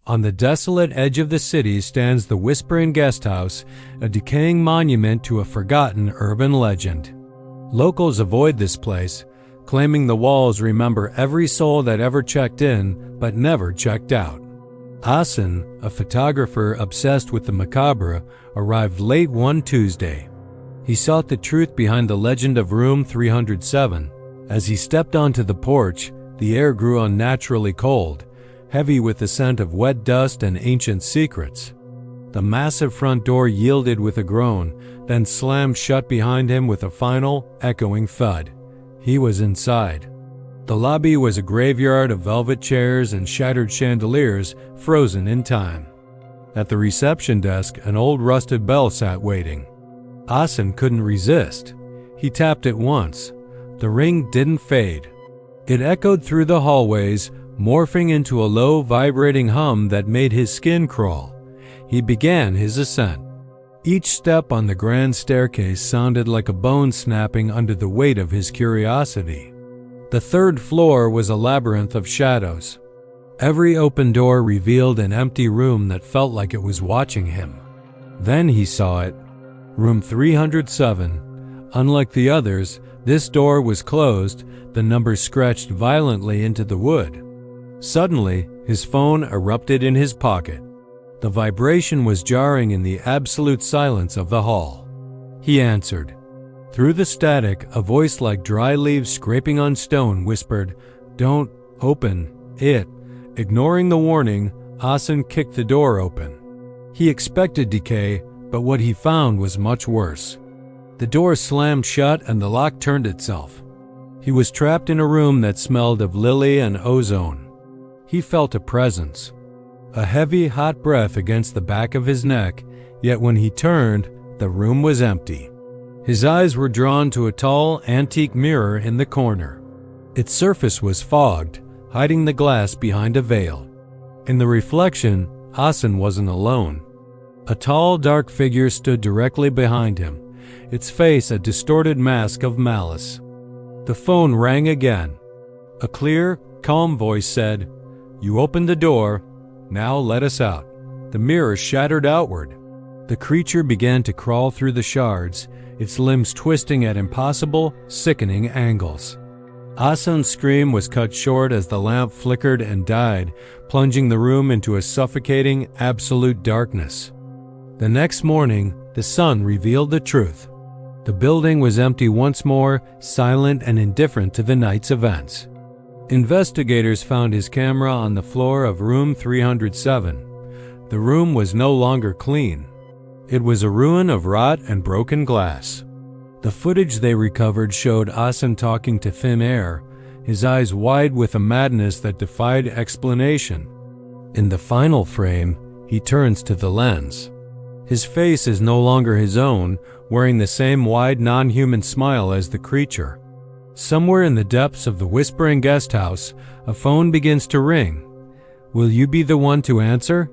On the desolate edge of the city stands the Whispering Guesthouse, a decaying monument to a forgotten urban legend. Locals avoid this place, claiming the walls remember every soul that ever checked in but never checked out. Asen, a photographer obsessed with the macabre, arrived late one Tuesday. He sought the truth behind the legend of Room 307. As he stepped onto the porch, the air grew unnaturally cold, heavy with the scent of wet dust and ancient secrets. The massive front door yielded with a groan, then slammed shut behind him with a final, echoing thud. He was inside. The lobby was a graveyard of velvet chairs and shattered chandeliers frozen in time. At the reception desk, an old rusted bell sat waiting. Asen couldn't resist. He tapped it once. The ring didn't fade. It echoed through the hallways, morphing into a low, vibrating hum that made his skin crawl. He began his ascent. Each step on the grand staircase sounded like a bone snapping under the weight of his curiosity. The third floor was a labyrinth of shadows. Every open door revealed an empty room that felt like it was watching him. Then he saw it. Room 307. Unlike the others, this door was closed, the number scratched violently into the wood. Suddenly, his phone erupted in his pocket. The vibration was jarring in the absolute silence of the hall. He answered. Through the static, a voice like dry leaves scraping on stone whispered, "Don't open it." Ignoring the warning, Asen kicked the door open. He expected decay, but what he found was much worse. The door slammed shut and the lock turned itself. He was trapped in a room that smelled of lily and ozone. He felt a presence, a heavy, hot breath against the back of his neck, yet when he turned, the room was empty. His eyes were drawn to a tall, antique mirror in the corner. Its surface was fogged, hiding the glass behind a veil. In the reflection, Asen wasn't alone. A tall, dark figure stood directly behind him, its face a distorted mask of malice. The phone rang again. A clear, calm voice said, "You opened the door. Now let us out." The mirror shattered outward. The creature began to crawl through the shards, its limbs twisting at impossible, sickening angles. Asen's scream was cut short as the lamp flickered and died, plunging the room into a suffocating, absolute darkness. The next morning, the sun revealed the truth. The building was empty once more, silent and indifferent to the night's events. Investigators found his camera on the floor of room 307. The room was no longer clean. It was a ruin of rot and broken glass. The footage they recovered showed Asen talking to thin air, his eyes wide with a madness that defied explanation. In the final frame, he turns to the lens. His face is no longer his own, wearing the same wide, non-human smile as the creature. Somewhere in the depths of the Whispering Guesthouse, a phone begins to ring. Will you be the one to answer?